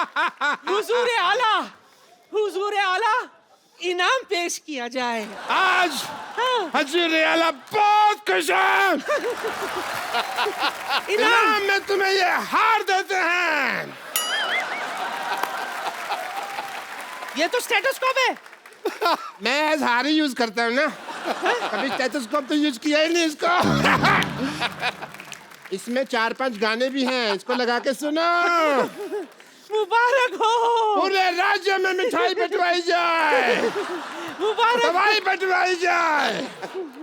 हुजूर आला, हुजूर आला, इनाम पेश किया जाए। आज हुजूर आला बहुत खुश है। इनाम में तुम्हें ये हार देते हैं। ये तो स्टेथोस्कोप है। मैं एज हार ही यूज करता हूँ ना, कभी स्टेथोस्कोप तो यूज किया ही नहीं इसको। इसमें 4-5 गाने भी हैं, इसको लगा के सुनो। मुबारक हो। पूरे राज्य में मिठाई बंटवाई जाए, मुबारक, दवाई बंटवाई जाए,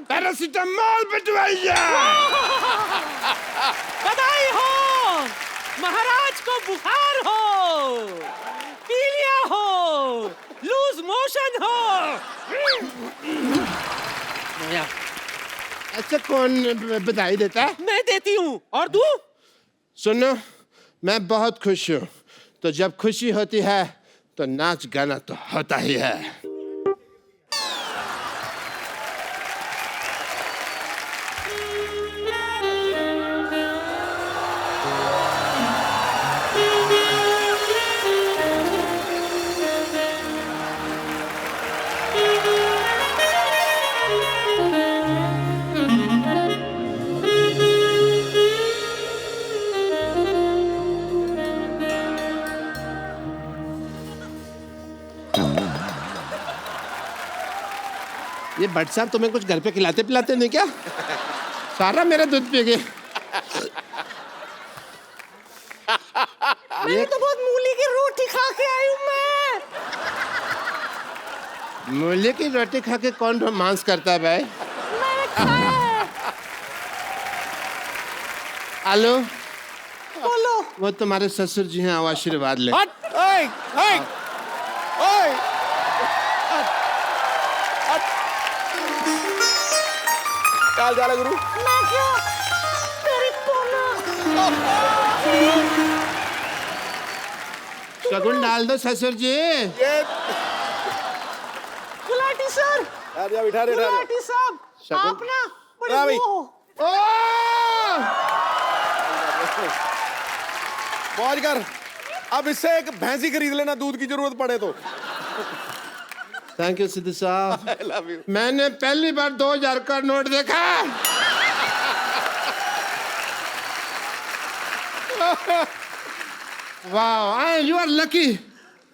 पैरासीटामोल बंटवाई जाए। बधाई हो। महाराज को बुखार हो, पीलिया हो, लूज मोशन हो। ऐसे कौन बधाई देता है? मैं देती हूँ। और तू? सुनो, मैं बहुत खुश हूँ, तो जब खुशी होती है तो नाच गाना तो होता ही है। ये भट्ट साहब तुम्हें कुछ घर पे खिलाते पिलाते नहीं क्या? सारा मेरा दूध पी गए। मैंने तो बहुत मूली की रोटी खा के आई हूँ मैं। मूली की रोटी खा के कौन रोमांस करता है भाई? मैंने खाया है। आलो, बोलो। वो तुम्हारे ससुर जी हैं, आओ आशीर्वाद ले। हट, ओए, ओए, ओए। क्या हाल है गुरु? मैं क्यों? तेरी पोलो। शगुन डाल दो ससुर जी। ये गुलाटी सर, यार या बिठा रे गुलाटी साहब, शगुन- आप ना बड़े हाँ भाई। वो हो। ओ! मौज कर। अब इससे एक भैंसी खरीद लेना, दूध की जरूरत पड़े तो। थैंक यू सिद्धू साहब। I love you. मैंने पहली बार 2000 का नोट देखा। वाह, यू आर लकी।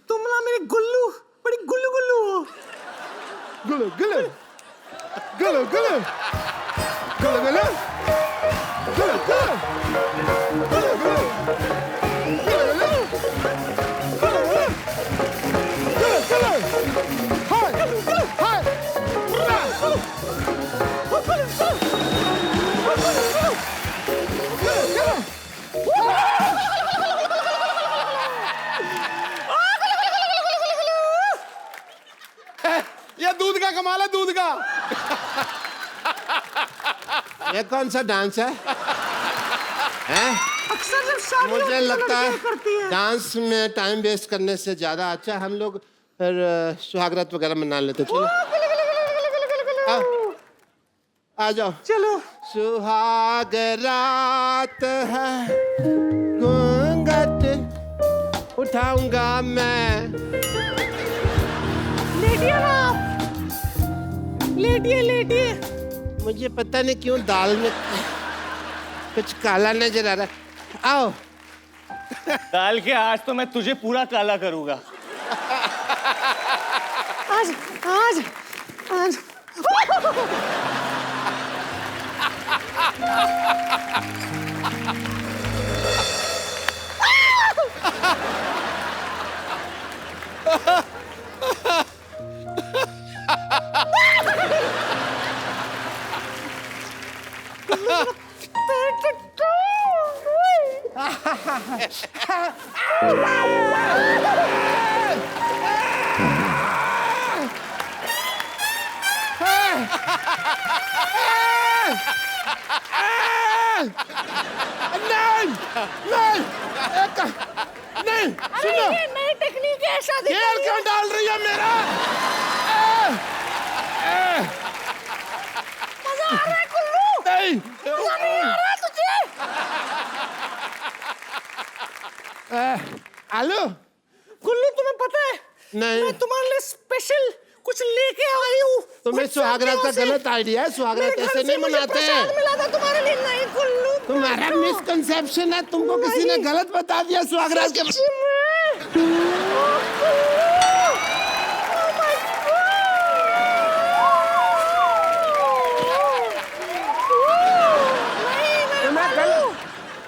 तुम ना मेरी गुल्लू, बड़ी गुल्लू गुल्लू हो। गुलू गुलू गुलू गुलू गुलू गुलू गुलू गुलू गुलू ये दूध का कमाल है, दूध का। ये कौन सा डांस है? हैं? अक्सर जब शादी मुझे लगता है करती है। डांस में टाइम वेस्ट करने से ज्यादा अच्छा हम लोग सुहागरात वगैरह मना लेते। चलो आ जाओ। चलो। सुहागरात है, घूंघट उठाऊंगा मैं। लेटिए ना आप, लेटिए लेटिए। मुझे पता नहीं क्यों दाल में कुछ काला नजर आ रहा है। आओ। दाल के आज तो मैं तुझे पूरा काला करूंगा। आज आज आज नहीं नहीं नहीं, सुनो, ये नई टेक्निक है शादी तेल क्यों डाल रही है मेरा? मजा आ रहा है कुल्लू, नहीं, मजा नहीं आ रहा तुझे? आलू नहीं। मैं तुम्हारे लिए स्पेशल कुछ लेके आई हूँ। तुम्हें सुहागरात का गलत आइडिया है। सुहागरात ऐसे नहीं मनाते हैं। मिला था तुम्हारे लिए। नहीं कुल्लू, तुम्हारा मिसकंसेप्शन है। तुमको किसी ने गलत बता दिया सुहागरात के।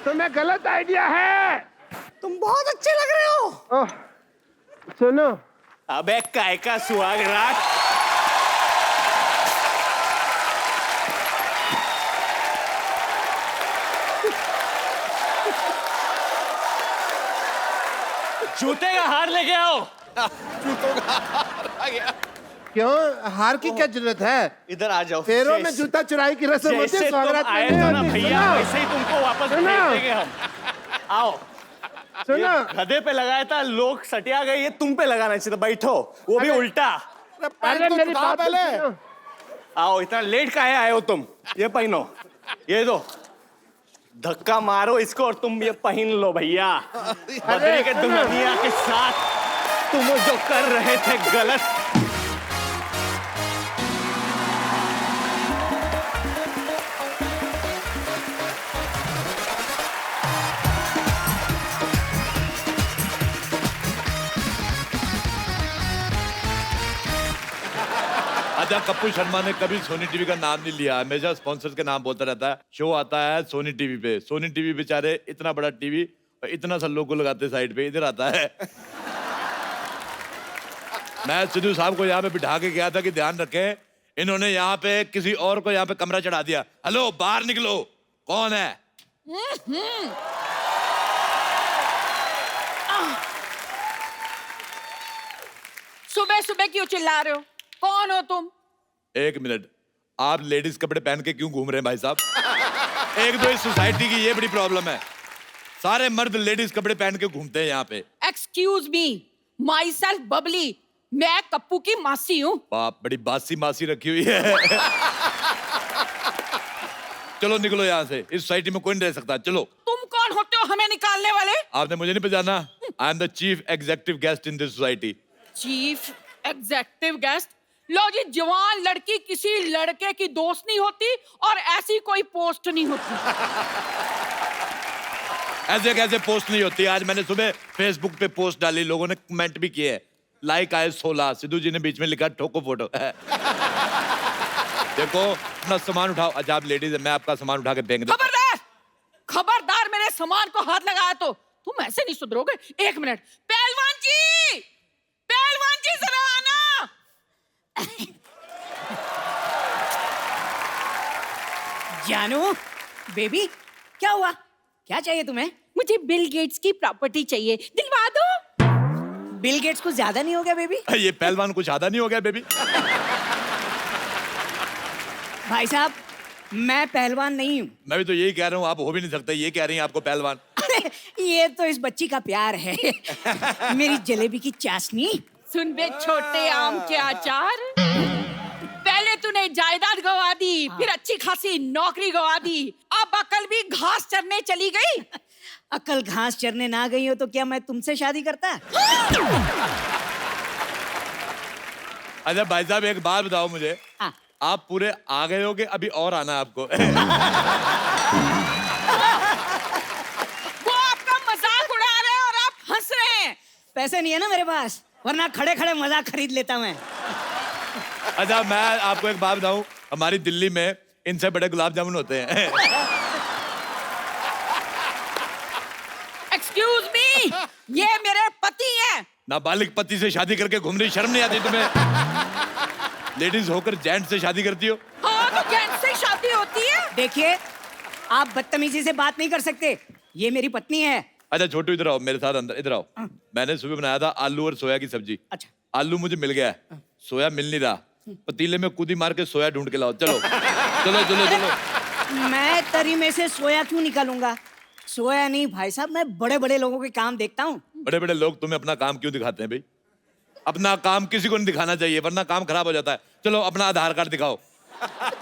तुम्हें गलत आइडिया है। तुम बहुत अच्छे लग रहे हो। ओह, सुनो, अबे काय का सुहागरात? जूते का हार लेके आओ। क्यों हार की क्या जरूरत है? इधर आ जाओ। पैरों में जूता चुराई की रस्म होती है। जैसे तुम सुहागरात में आए नहीं थे ना होती। भैया, सुनो, वैसे ही तुमको वापस भेज सुनो। देंगे हम। आओ। सुनो, गधे पे लगाया था, लोग सटिया गए, ये तुम पे लगाना चाहिए था। बैठो, वो भी उल्टा। अरे मेरी बात पहले सुनो। आओ, इतना लेट काहे आए हो तुम? ये पहनो, ये दो, धक्का मारो इसको और तुम ये पहन लो भैया। बदरी के सुनो। दुल्हनिया के साथ तुम जो कर रहे थे गलत। अच्छा, कपूर शर्मा ने कभी सोनी टीवी का नाम नहीं लिया, हमेशा स्पॉन्सर के नाम बोलता रहता है। शो आता है सोनी टीवी पे। सोनी टीवी बेचारे इतना बड़ा टीवी और इतना सा लोगो लगाते साइड पे, इधर आता है। मैं सिद्धू साहब को यहाँ पे बिठा के गया था कि ध्यान रखें, इन्होंने यहाँ पे किसी और को यहाँ पे कमरा चढ़ा दिया। हेलो, बाहर निकलो, कौन है? सुबह सुबह क्यों चिल्ला रहे हो? कौन हो तुम? एक मिनट, आप लेडीज कपड़े पहन के क्यों घूम रहे हैं भाई साहब? एक तो इस सोसाइटी की ये बड़ी प्रॉब्लम है, सारे मर्द लेडीज कपड़े पहन के घूमते हैं यहाँ पे। Excuse me, my self Babli, मैं कप्पू की मासी हूँ। बाप, बड़ी बासी मासी रखी हुई है। चलो निकलो यहाँ से, इस सोसाइटी में कोई नहीं रह सकता। चलो। तुम कौन होते हो हमें निकालने वाले? आपने मुझे नहीं पहचाना? I am the chief executive guest in this society. Chief executive guest? लो जी, जवान लड़की किसी लड़के की दोस्त नहीं होती और ऐसी कोई पोस्ट नहीं होती। ऐसे कैसे पोस्ट नहीं होती? आज मैंने सुबह फेसबुक पे पोस्ट डाली, लोगों ने कमेंट भी किए, लाइक आए 16। सिद्धू जी ने बीच में लिखा ठोको फोटो। देखो, अपना सामान उठाओ। अच्छा, आप लेडीज है, मैं आपका सामान उठा के फेंक दूं। खबरदार, खबरदार, मेरे सामान को हाथ लगाया तो तुम ऐसे नहीं सुधरोगे। एक मिनट, पहलवान जी, पहलवान जी जरा आना। जानू, बेबी, क्या हुआ? क्या चाहिए तुम्हें? मुझे बिल गेट्स की प्रॉपर्टी चाहिए, दिलवा दो। बिल गेट्स कुछ ज्यादा नहीं हो गया बेबी? ये पहलवान कुछ आधा नहीं हो गया बेबी? भाई साहब, मैं पहलवान नहीं हूँ। मैं भी तो यही कह रहा हूँ, आप हो भी नहीं सकते। ये कह रही हैं आपको पहलवान। अरे, ये तो इस बच्ची का प्यार है। मेरी जलेबी की चाशनी। सुन बे छोटे आम के अचार, पहले तूने जायदाद गवा दी, फिर अच्छी खासी नौकरी गवा दी, अब अकल भी घास चरने चली गई। अकल घास चरने ना गई हो तो क्या मैं तुमसे शादी करता? अच्छा भाई साहब, एक बात बताओ मुझे, हाँ। आप पूरे आ गए हो कि अभी और आना है आपको? वो आपका मजाक उड़ा रहे हैं और आप हंस रहे हैं। पैसे नहीं है ना मेरे पास, वरना खड़े खड़े मजाक खरीद लेता मैं। अच्छा, मैं आपको एक बात बताऊं, हमारी दिल्ली में इनसे बड़े गुलाब जामुन होते हैं। एक्सक्यूज मी, ये मेरे पति हैं। नाबालिग पति से शादी करके घूम रही, शर्म नहीं आती तुम्हें? लेडीज होकर जेंट से शादी करती हो? हाँ, तो जेंट्स से शादी होती है। देखिए, आप बदतमीजी से बात नहीं कर सकते, ये मेरी पत्नी है। अच्छा छोटू, इधर आओ मेरे साथ, अंदर इधर आओ। मैंने सुबह बनाया था आलू और सोया की सब्जी। अच्छा। आलू मुझे मिल गया है, सोया मिल नहीं रहा। पतीले में कूदी मार के सोया ढूंढ के लाओ। चलो चलो चलो चलो। मैं तरी में से सोया क्यों निकालूंगा? सोया नहीं भाई साहब, मैं बड़े बड़े लोगों के काम देखता हूँ। बड़े बड़े लोग तुम्हें अपना काम क्यों दिखाते हैं भाई? अपना काम किसी को नहीं दिखाना चाहिए, वरना काम खराब हो जाता है। चलो अपना आधार कार्ड दिखाओ।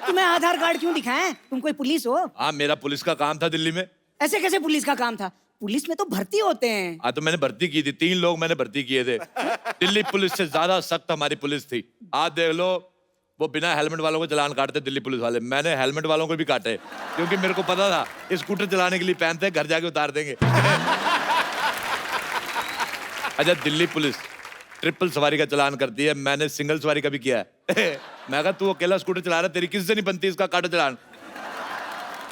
तुम्हें आधार कार्ड क्यों दिखाएं? तुम कोई पुलिस हो? हाँ, मेरा पुलिस का काम था दिल्ली में। ऐसे कैसे पुलिस का काम था? पुलिस में तो भर्ती होते हैं। हाँ तो मैंने भर्ती की थी, 3 लोग मैंने भर्ती किए थे। दिल्ली पुलिस से ज्यादा सख्त हमारी पुलिस थी। आप देख लो, वो बिना हेलमेट वालों को चालान काटते दिल्ली पुलिस वाले, मैंने हेलमेट वालों को भी काटे, क्योंकि मेरे को पता था स्कूटर चलाने के लिए पहनते हैं, घर जाके उतार देंगे। अच्छा, दिल्ली पुलिस ट्रिपल सवारी का चालान करती है, मैंने सिंगल सवारी का भी किया है। मैं कहा तू अकेला स्कूटर चला रहा है, तेरी किससे नहीं बनती, इसका काटो चालान।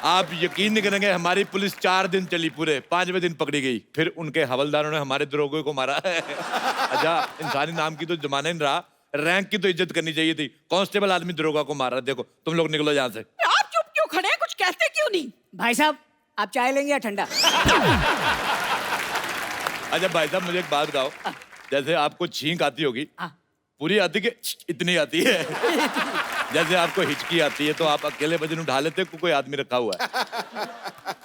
आप यकीन नहीं करेंगे, हमारी पुलिस 4 दिन चली पूरे, 5वें दिन पकड़ी गई। फिर उनके हवलदारों ने हमारे दरोगे को मारा। अच्छा, इंसानी नाम की तो जमाना नहीं रहा, रैंक की तो इज्जत करनी चाहिए थी। कांस्टेबल आदमी दरोगा को मार रहा है। देखो तुम लोग निकलो यहाँ से। आप चुप क्यों खड़े हैं? कुछ कहते क्यों नहीं? भाई साहब, आप चाय लेंगे या ठंडा? अच्छा भाई साहब, मुझे एक बात बताओ, जैसे आपको छींक आती होगी, पूरी आती कि इतनी आती है? जैसे आपको हिचकी आती है तो आप अकेले वजन उठा लेते हो, कोई आदमी रखा हुआ है?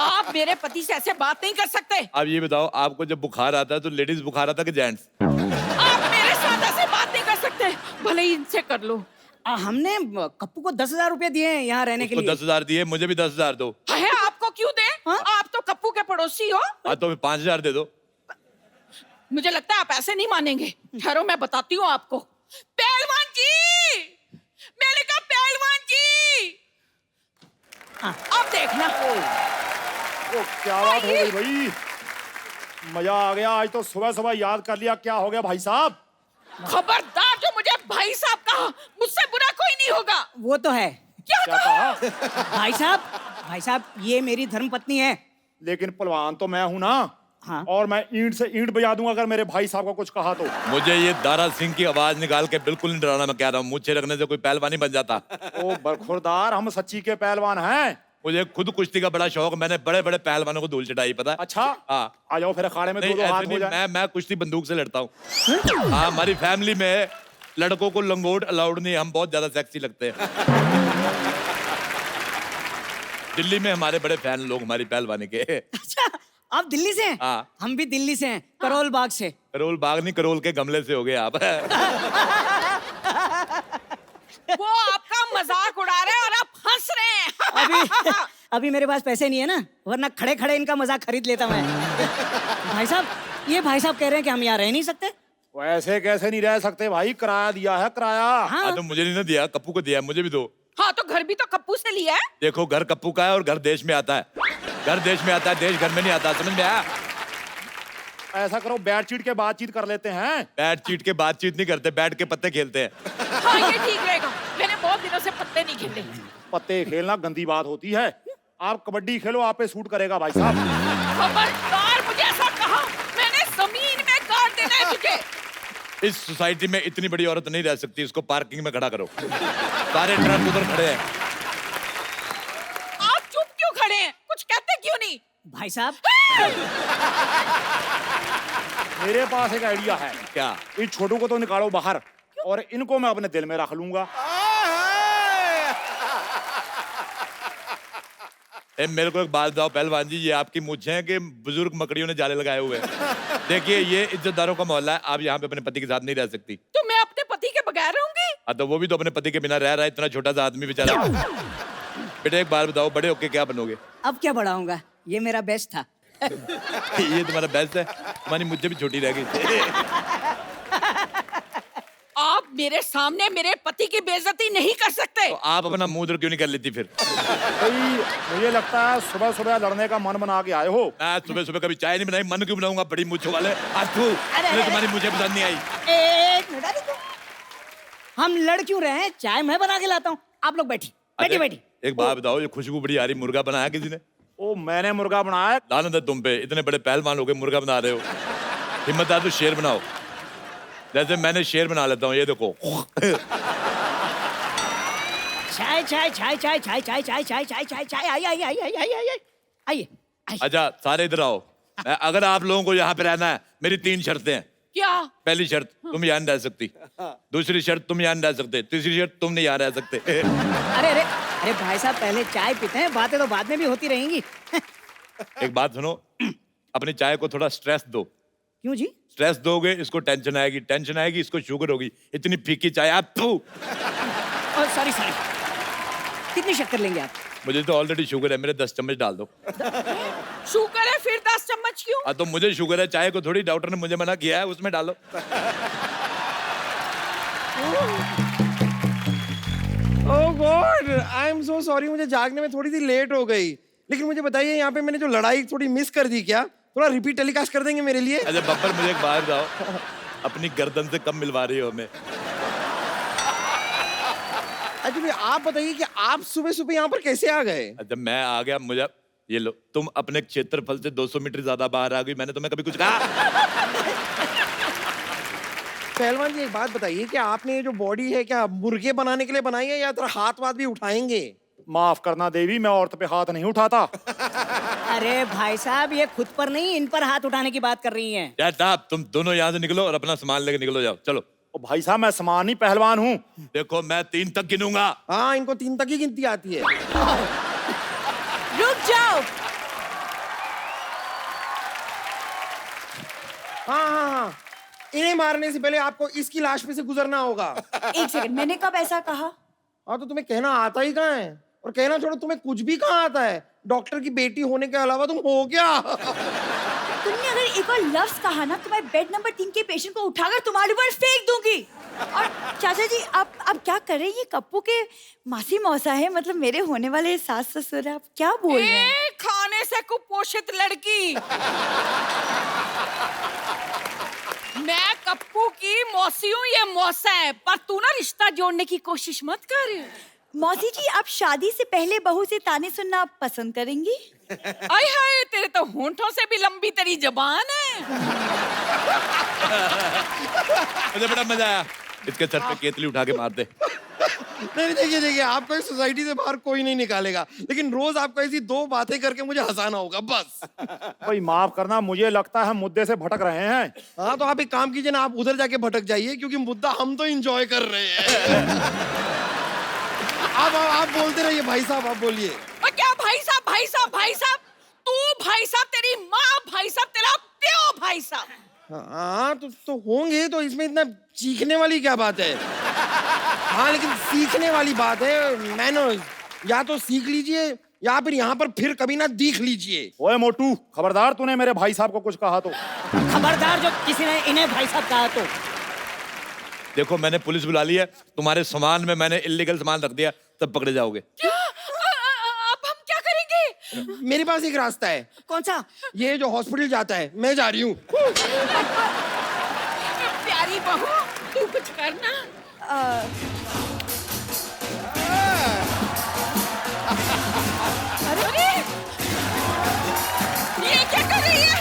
आप मेरे पति से ऐसे बात नहीं कर सकते। आप ये बताओ, आपको जब बुखार आता है तो लेडीज बुखार आता है कि जेंट्स? आप मेरे साथ ऐसे बात नहीं कर सकते, भले ही इनसे कर लो। हमने कप्पू को 10,000 रुपए दिए हैं यहाँ रहने के उसको लिए। 10,000 दिए, मुझे भी 10,000 दो। है, आपको क्यों दे? आप तो कप्पू के पड़ोसी हो। हाँ तो 5,000 दे दो। मुझे लगता है आप ऐसे नहीं मानेंगे। ठहरो, मैं बताती हूँ आपको। पहलवान जी, मैंने कहा पहलवान जी, अब देखना। ओ क्या बात हो गई भाई, मजा आ गया। आज तो सुबह सुबह याद कर लिया। क्या हो गया भाई साहब? खबरदार, जो मुझे भाई साहब कहा, मुझसे बुरा कोई नहीं होगा। वो तो है। क्या कहा? भाई साहब, ये मेरी धर्मपत्नी है। लेकिन पहलवान तो मैं हूं ना। हाँ। और मैं ईंट से ईंट बजा दूंगा अगर मेरे भाई साहब को कुछ कहा तो। मुझे ये दारा सिंह की आवाज निकाल के बिल्कुल नहीं डराना। मैं कह रहा हूँ, मुझे रखने से कोई पहलवान नहीं बन जाता। ओ बरखुरदार, हम सच्ची के पहलवान हैं। मुझे खुद कुश्ती का बड़ा शौक, मैंने बड़े बड़े पहलवानों को धूल चढ़ाई, पता है? अच्छा, हाँ। आ जाओ फिर अखाड़े में नहीं, 2-2 ऐसे हाथ हो नहीं, जाए। मैं कुश्ती बंदूक से लड़ता हूँ। हाँ, हमारी फैमिली में लड़कों को लंगोट अलाउड नहीं, हम बहुत ज्यादा सेक्सी लगते हैं। दिल्ली में हमारे बड़े फैन लोग हमारी पहलवानी के। अच्छा, आप दिल्ली से हैं? हाँ। हम भी दिल्ली से हैं, करोल बाग से। करोल बाग नहीं, करोल के गमले से हो गए आप। वो आपका मजाक उड़ा रहे हैं और आप हंस रहे हैं। अभी मेरे पास पैसे नहीं है ना, वरना खड़े खड़े इनका मजाक खरीद लेता मैं। भाई साहब, ये भाई साहब कह रहे हैं कि हम यहाँ रह नहीं सकते। वैसे कैसे नहीं रह सकते भाई, किराया दिया है किराया। हाँ तो मुझे नहीं ना दिया, कप्पू को दिया, मुझे भी दो। हाँ तो घर भी तो कप्पू से लिया है। देखो, घर कप्पू का है और घर देश में आता है। घर देश में आता है, देश घर में नहीं आता, समझ में आया? ऐसा करो, बैट चीट के बातचीत कर लेते हैं। बैठ चीट के बातचीत नहीं करते, बैठ के पत्ते खेलते हैं। हाँ, ये ठीक रहेगा। मैंने बहुत दिनों से पत्ते नहीं खेले। पत्ते खेलना गंदी बात होती है। आप कबड्डी खेलो, आप पे सूट करेगा भाई साहब। खबरदार, मुझे ऐसा कहा, मैंने जमीन में काट देना है तुझे। इस सोसाइटी में इतनी बड़ी औरत नहीं रह सकती, इसको पार्किंग में खड़ा करो। सारे ट्रक उधर खड़े हैं। आप चुप क्यों खड़े हैं? कुछ कहते क्यों नहीं? भाई साहब, मेरे पास एक आइडिया है। क्या? इस छोटू को तो निकालो बाहर और इनको मैं अपने दिल में रख लूंगा। मेरे को एक बात बताओ पहलवान जी, ये आपकी मूंछें हैं कि बुजुर्ग मकड़ियों ने जाले लगाए हुए हैं? देखिए, ये इज्जतदारों का मोहल्ला है, आप यहाँ पे अपने पति के साथ नहीं रह सकती। तो मैं अपने पति के बगैर रहूंगी? हाँ तो वो भी तो अपने पति के बिना रह रहा है, इतना छोटा सा आदमी बेचारा। बेटा एक बात बताओ, बड़े होके क्या बनोगे? अब क्या बड़ा होऊंगा, ये मेरा बेस्ट था। ये तुम्हारा बेस्ट है, तुम्हारी मुझे भी छोटी रह गई। आप मेरे सामने मेरे पति की बेइज्जती नहीं कर सकते। तो आप अपना मुंह उधर क्यों नहीं कर लेती फिर? भाई मुझे लगता है सुबह सुबह लड़ने का मन बना के आए हो। मैं सुबह सुबह कभी चाय नहीं बनाई, मन क्यों बनाऊंगा? बड़ी मूंछों वाले आज तू, तुम्हारी मुझे पसंद नहीं आई। एक मिनट, अरे हम लड़ क्यों रहे हैं? चाय मैं बना के लाता हूँ, आप लोग बैठी बैठी बैठी। एक बात बताओ, ये खुशबू बड़ी आ रही, मुर्गा बनाया किसी ने? ओ मैंने मुर्गा बनाया। लानत है तुम पे, इतने बड़े पहलवान हो गए, मुर्गा बना रहे हो। हिम्मत है तो शेर बनाओ, जैसे मैंने शेर बना लेता हूँ, ये देखो। चाय चाय चाय चाय चाय चाय चाय चाय चाय चाय चाय आइए आइए आइए आइए आइए आइए आइए। अच्छा सारे इधर आओ। अगर आप लोगों को यहाँ पे रहना है, मेरी 3 शर्तें हैं। क्या? पहली शर्त, तुम यहाँ नहीं रह सकती। दूसरी शर्त, तुम यहाँ नहीं रह सकते। तीसरी शर्त, तुम नहीं यहाँ रह सकते। अरे अरे अरे भाई साहब, पहले चाय पीते हैं, बातें तो बाद में भी होती रहेंगी। एक बात सुनो, अपनी चाय को थोड़ा स्ट्रेस दो। क्यों जी? स्ट्रेस दोगे इसको टेंशन आएगी, टेंशन आएगी इसको शुगर होगी। इतनी फीकी चाय आप सॉरी सॉरी, कितनी शक्कर लेंगे आप? मुझे तो ऑलरेडी शुगर है, मेरे 10 चम्मच डाल दो। शुगर है फिर 10 चम्मच क्यों? हाँ तो मुझे शुगर है, चाय को थोड़ी, डॉक्टर ने मुझे मना किया है, उसमें डालो। Oh god, I am so sorry, मुझे जागने में थोड़ी सी लेट हो गई। लेकिन मुझे बताइए, यहाँ पे मैंने जो लड़ाई थोड़ी मिस कर दी क्या? थोड़ा रिपीट टेलीकास्ट कर देंगे मेरे लिए? अच्छा बब्बर, मुझे एक बात बताओ, अपनी गर्दन से कम मिलवा रही हो हमें? अच्छा आप बताइए कि आप सुबह सुबह यहाँ पर कैसे आ गए? अच्छा मैं आ गया, मुझे ये लो, तुम अपने क्षेत्रफल से 200 मीटर ज्यादा बाहर आ गई, मैंने तुम्हें कभी कुछ कहा? पहलवान जी एक बात बताइए कि आपने ये जो बॉडी है क्या मुर्गे बनाने के लिए बनाई है या थोड़ा हाथ वाथ भी उठाएंगे? माफ करना देवी, मैं औरत पे हाथ नहीं उठाता। अरे भाई साहब, ये खुद पर नहीं, इन पर हाथ उठाने की बात कर रही हैं। यार साहब, तुम दोनों यहाँ से निकलो और अपना सामान लेके निकलो, जाओ चलो। ओ भाई साहब, मैं सामानी पहलवान हूँ। देखो मैं 3 तक गिनूंगा। हाँ, इनको 3 तक ही गिनती आती है। रुक जाओ। हाँ, इन्हें मारने से पहले आपको इसकी लाश पे से गुजरना होगा। एक सेकंड, मैंने कब ऐसा कहा? हाँ तो तुम्हें कहना आता ही कहाँ है? और कहना छोड़ो, तुम्हें कुछ भी कहाँ आता है? डॉक्टर की बेटी होने के अलावा तुम हो क्या? तुमने अगर एक और लफ्ज कहा ना तो मैं बेड नंबर 3 के पेशेंट को उठाकर तुम्हारे ऊपर फेंक दूंगी। और चाचा जी, आप क्या कर रहे हैं? ये कप्पू के मासी मौसा है, मतलब मेरे होने वाले सास ससुर है। आप क्या बोल रहे हैं? खाने से कुपोषित लड़की। मैं कप्पू की मौसी हूँ, ये मौसा है, पर तू ना रिश्ता जोड़ने की कोशिश मत कर। मौसी जी, आप शादी से पहले बहू से ताने सुनना पसंद करेंगी? आय हाय, तेरे तो होंठों से भी लंबी तेरी जबान है। मुझे बड़ा मजा आया, इसके सर पे केतली उठा के मार दे। नहीं देखिए, आपको इस सोसाइटी से बाहर कोई नहीं निकालेगा, लेकिन रोज आपको ऐसी 2 बातें करके मुझे हंसाना होगा बस। भाई माफ करना, मुझे लगता है मुद्दे से भटक रहे हैं। हाँ तो आप एक काम कीजिए ना, आप उधर जाके भटक जाइए, क्योंकि मुद्दा हम तो एंजॉय कर रहे हैं। आप बोलते रहिए भाई साहब, आप बोलिए। और क्या भाई साहब, भाई साहब, भाई साहब? तू भाई साहब, तेरी माँ भाई साहब, तेरा प्यो भाई साहब। हाँ तो होंगे, तो इसमें इतना चीखने वाली क्या बात है? हाँ लेकिन सीखने वाली बात है, मैनर्स। या तो सीख लीजिए या फिर यहाँ पर फिर कभी ना दिख लीजिए। ओए मोटू, खबरदार तूने मेरे भाई साहब को कुछ कहा तो। खबरदार जो किसी ने इन्हें भाई साहब कहा तो। देखो मैंने पुलिस बुला ली है, तुम्हारे सामान में मैंने इल्लीगल सामान रख दिया, तब पकड़े जाओगे। क्या? अब हम क्या करेंगे? मेरे पास एक रास्ता है। कौन सा? ये जो हॉस्पिटल जाता है, मैं जा रही हूँ। प्यारी बहू, तू कुछ करना। अरे ये क्या कर रही है?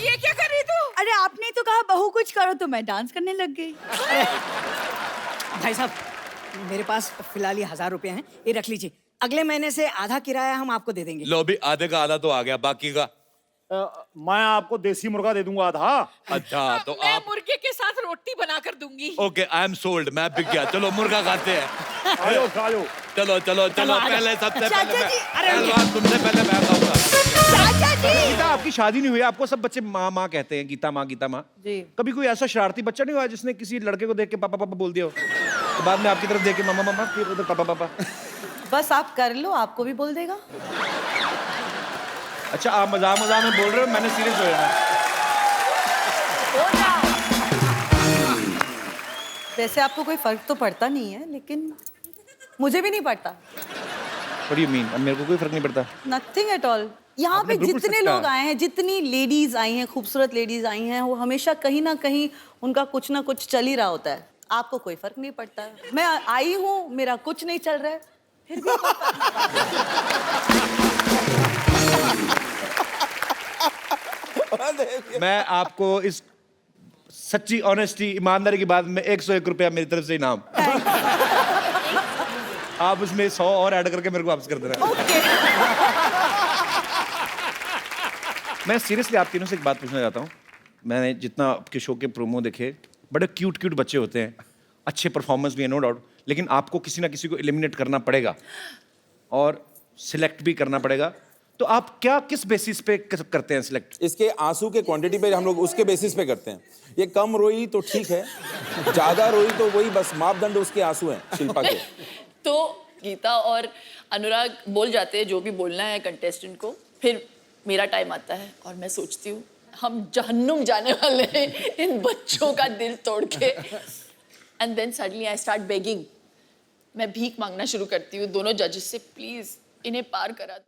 ये क्या कर रही तू? अरे आपने तो कहा बहू कुछ करो तो मैं डांस करने लग गई। भाई साहब, मेरे पास फिलहाल ये 1000 रुपए हैं, ये रख लीजिए। अगले महीने से आधा किराया हम आपको दे देंगे। लो भी, आधे का आधा तो आ गया, बाकी का मैं आपको देसी मुर्गा दे दूंगा आधा। अच्छा तो मैं आप मुर्गे के साथ रोटी बना कर दूंगी। ओके, आई एम सोल्ड, मैं बिक गया। चलो मुर्गा खाते हैं। आयो आयो। चलो चलो चलो, आ जाओ। पहले सबसे चाचा पहले जी, मैं पहलवान, तुमसे पहले मैं खाऊंगा। चाचा जी, गीता, आपकी शादी नहीं हुई, आपको सब बच्चे माँ माँ कहते हैं, गीता माँ गीता माँ। जी। कभी कोई ऐसा शरारती बच्चा नहीं हुआ जिसने किसी लड़के को देख के पापा पापा बोल दिया हो, तो बाद में आपकी तरफ देख के मामा मामा, फिर उधर पापा पापा? बस आप कर लो, आपको भी बोल देगा। अच्छा, आप मजाक मजाक में बोल रहे हो, मैंने सीरियस हो जाना। वैसे आपको कोई फर्क तो पड़ता नहीं है, लेकिन मुझे भी नहीं पड़ता। What do you mean? अब मेरे को कोई फर्क नहीं पड़ता। Nothing at all. यहाँ पे आपने बिल्कुल जितने सच कहा। लोग आए हैं, जितनी लेडीज आई हैं, खूबसूरत लेडीज आई हैं, वो हमेशा कहीं ना कहीं उनका कुछ ना कुछ चल ही रहा होता है। आपको कोई फर्क नहीं पड़ता। मैं आई हूँ, मेरा कुछ नहीं चल रहा है, फिर भी मैं आपको इस सच्ची ऑनेस्टी ईमानदारी की बात में 101 रुपया मेरी तरफ से इनाम। आप उसमें 100 और ऐड करके मेरे को वापस कर देना। मैं सीरियसली आप तीनों से एक बात पूछना चाहता हूँ। मैंने जितना आपके शो के प्रोमो देखे, बड़े क्यूट क्यूट बच्चे होते हैं, अच्छे परफॉर्मेंस भी है नो डाउट, लेकिन आपको किसी ना किसी को एलिमिनेट करना पड़ेगा और सिलेक्ट भी करना पड़ेगा। तो आप क्या किस बेसिस पे करते हैं सिलेक्ट? इसके आंसू के क्वांटिटी पे हम लोग उसके बेसिस पे करते हैं। ये कम रोई तो ठीक है, ज्यादा रोई तो वही बस मापदंड उसके आंसू हैं शिल्पा के। तो गीता और अनुराग बोल जाते हैं जो भी बोलना है कंटेस्टेंट को, फिर मेरा टाइम आता है और मैं सोचती हूँ हम जहन्नुम जाने वाले हैं इन बच्चों का दिल तोड़ के। And then suddenly I start begging, मैं भीख मांगना शुरू करती हूँ दोनों जजेस से, प्लीज इन्हें पार करा दो।